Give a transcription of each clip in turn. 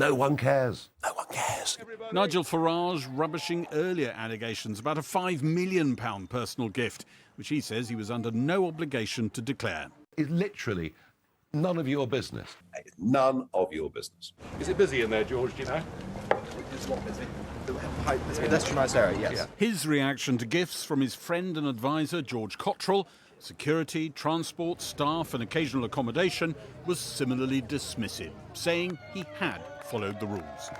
No one cares. No one cares. Nigel Farage rubbishing earlier allegations about a £5 million personal gift, which he says he was under no obligation to declare. It's literally none of your business. None of your business. Is it busy in there, George, do you know? It's not busy. It's a pedestrianised area, yes. Yeah. His reaction to gifts from his friend and advisor, George Cottrell, security, transport, staff and occasional accommodation, was similarly dismissive, saying he had followed the rules.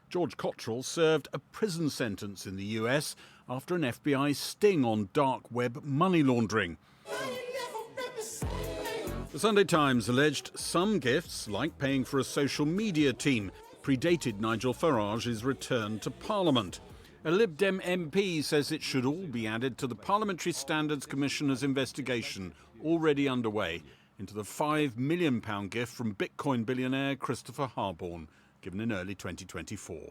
George Cottrell served a prison sentence in the US after an FBI sting on dark web money laundering. The Sunday Times alleged some gifts, like paying for a social media team, predated Nigel Farage's return to Parliament. A Lib Dem MP says it should all be added to the Parliamentary Standards Commissioner's investigation, already underway, into the £5 million gift from Bitcoin billionaire Christopher Harborne, given in early 2024.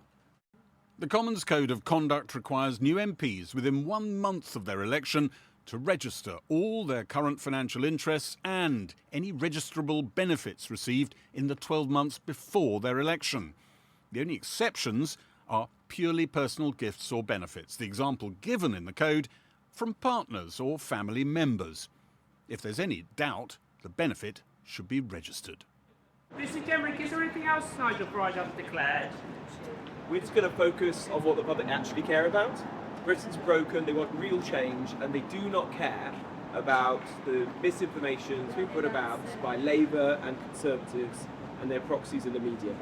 The Commons Code of Conduct requires new MPs within 1 month of their election to register all their current financial interests and any registrable benefits received in the 12 months before their election. The only exceptions are purely personal gifts or benefits, the example given in the code, from partners or family members. If there's any doubt, the benefit should be registered. Mr. Jenrick, is there anything else Nigel Farage has declared? We're just going to focus on what the public actually care about. Britain's broken, they want real change, and they do not care about the misinformation that's been put about by Labour and Conservatives and their proxies in the media.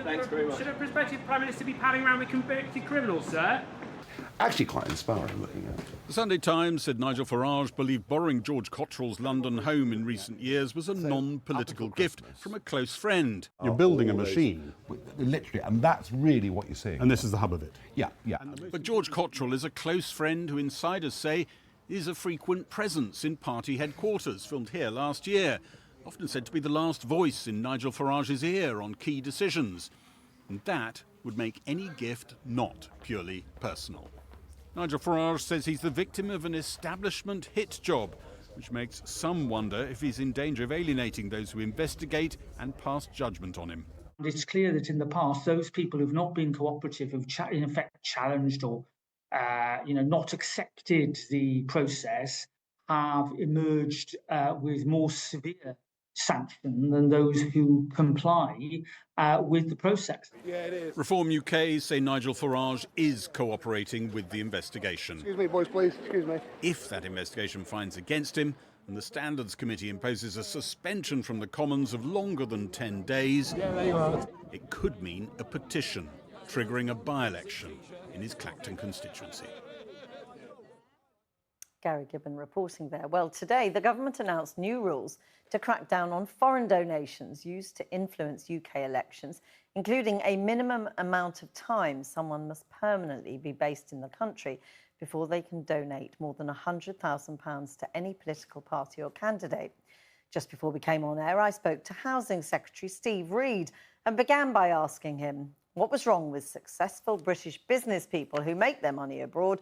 Thanks very much. Should a prospective Prime Minister be palling around with convicted criminals, sir? Actually quite inspiring looking at. The Sunday Times said Nigel Farage believed borrowing George Cottrell's London home in recent years was a non-political gift from a close friend. You're building a machine. Literally, and that's really what you're seeing. And this is the hub of it. Yeah, yeah. But George Cottrell is a close friend who insiders say is a frequent presence in party headquarters, filmed here last year, often said to be the last voice in Nigel Farage's ear on key decisions. And that would make any gift not purely personal. Nigel Farage says he's the victim of an establishment hit job, which makes some wonder if he's in danger of alienating those who investigate and pass judgment on him. It's clear that in the past, those people who've not been cooperative, who've in effect challenged or not accepted the process, have emerged with more severe sanction than those who comply with the process. Yeah, it is. Reform UK say Nigel Farage is cooperating with the investigation. Excuse me, boys, please. Excuse me. If that investigation finds against him and the Standards Committee imposes a suspension from the Commons of longer than 10 days, it could mean a petition triggering a by-election in his Clacton constituency. Gary Gibbon reporting there. Well, today the government announced new rules to crack down on foreign donations used to influence UK elections, including a minimum amount of time someone must permanently be based in the country before they can donate more than £100,000 to any political party or candidate. Just before we came on air, I spoke to Housing Secretary Steve Reed and began by asking him what was wrong with successful British business people who make their money abroad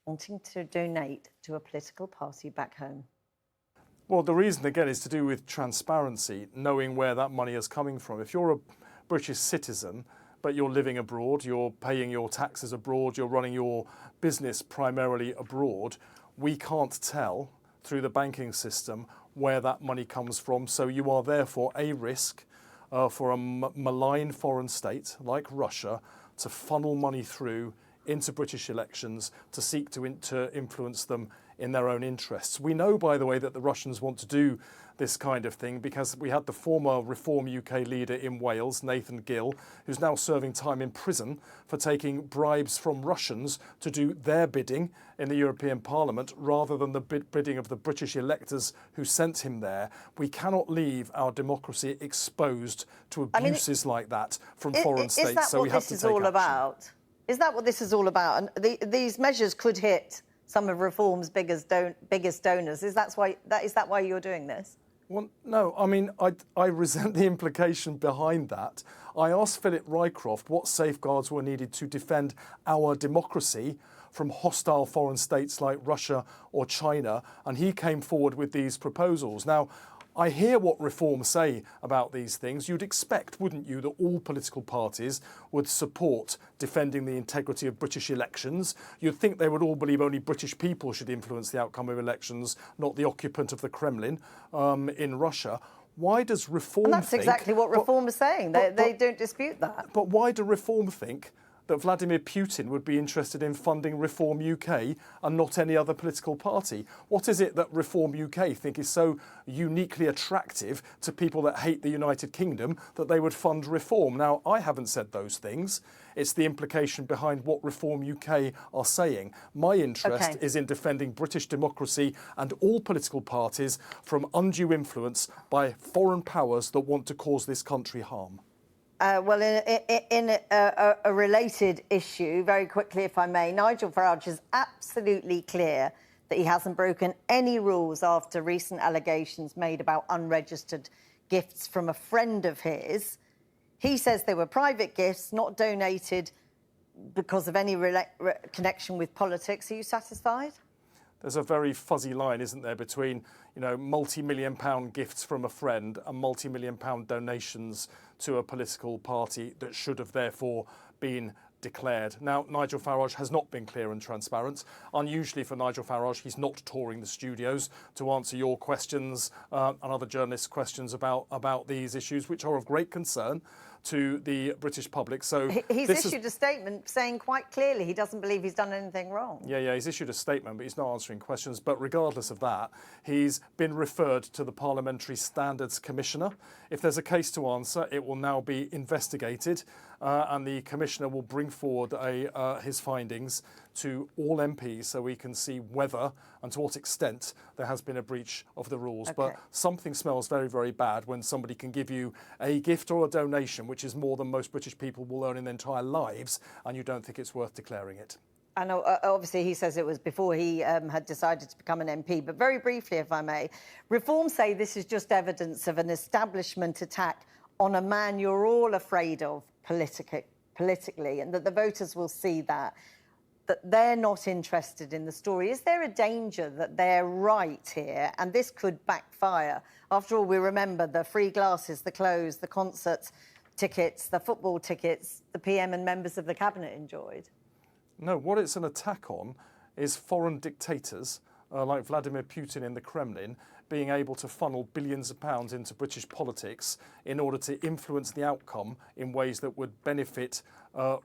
wanting to donate to a political party back home. Well, the reason, again, is to do with transparency, knowing where that money is coming from. If you're a British citizen, but you're living abroad, you're paying your taxes abroad, you're running your business primarily abroad, we can't tell through the banking system where that money comes from. So you are therefore a risk for a malign foreign state like Russia to funnel money through into British elections to seek to influence them in their own interests. We know, by the way, that the Russians want to do this kind of thing because we had the former Reform UK leader in Wales, Nathan Gill, who's now serving time in prison for taking bribes from Russians to do their bidding in the European Parliament rather than the bidding of the British electors who sent him there. We cannot leave our democracy exposed to abuses like that from foreign states, so we have to take action. Is that what this is all about? And these measures could hit some of Reform's biggest donors. Is that why you're doing this? Well, no, I mean, I resent the implication behind that. I asked Philip Rycroft what safeguards were needed to defend our democracy from hostile foreign states like Russia or China, and he came forward with these proposals. Now, I hear what reforms say about these things. You'd expect, wouldn't you, that all political parties would support defending the integrity of British elections. You'd think they would all believe only British people should influence the outcome of elections, not the occupant of the Kremlin in Russia. Why does Reform And that's think... exactly what Reform is saying. They don't dispute that. But why do Reform think that Vladimir Putin would be interested in funding Reform UK and not any other political party? What is it that Reform UK think is so uniquely attractive to people that hate the United Kingdom that they would fund Reform? Now, I haven't said those things. It's the implication behind what Reform UK are saying. My interest is in defending British democracy and all political parties from undue influence by foreign powers that want to cause this country harm. Well, in a related issue, very quickly, if I may, Nigel Farage is absolutely clear that he hasn't broken any rules after recent allegations made about unregistered gifts from a friend of his. He says they were private gifts, not donated because of any connection with politics. Are you satisfied? There's a very fuzzy line, isn't there, between, you know, multi-million-pound gifts from a friend and multi-million-pound donations to a political party that should have therefore been declared. Now, Nigel Farage has not been clear and transparent. Unusually for Nigel Farage, he's not touring the studios to answer your questions and other journalists' questions about these issues, which are of great concern to the British public. So he's issued a statement saying quite clearly he doesn't believe he's done anything wrong. Yeah, he's issued a statement, but he's not answering questions. But regardless of that, he's been referred to the Parliamentary Standards Commissioner. If there's a case to answer, it will now be investigated, and the Commissioner will bring forward his findings to all MPs so we can see whether and to what extent there has been a breach of the rules. But something smells very, very bad when somebody can give you a gift or a donation, which is more than most British people will earn in their entire lives, and you don't think it's worth declaring it. I know, obviously, he says it was before he had decided to become an MP. But very briefly, if I may, Reform say this is just evidence of an establishment attack on a man you're all afraid of politically, and that the voters will see that they're not interested in the story. Is there a danger that they're right here and this could backfire? After all, we remember the free glasses, the clothes, the concert tickets, the football tickets the PM and members of the Cabinet enjoyed. No, what it's an attack on is foreign dictators like Vladimir Putin in the Kremlin being able to funnel billions of pounds into British politics in order to influence the outcome in ways that would benefit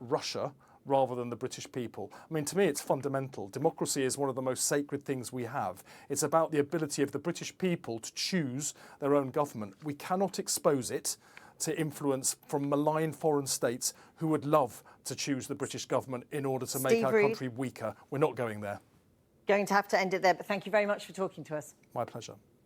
Russia rather than the British people. I mean, to me, it's fundamental. Democracy is one of the most sacred things we have. It's about the ability of the British people to choose their own government. We cannot expose it to influence from malign foreign states who would love to choose the British government in order to make our country weaker. We're not going there. Going to have to end it there, but thank you very much for talking to us. My pleasure.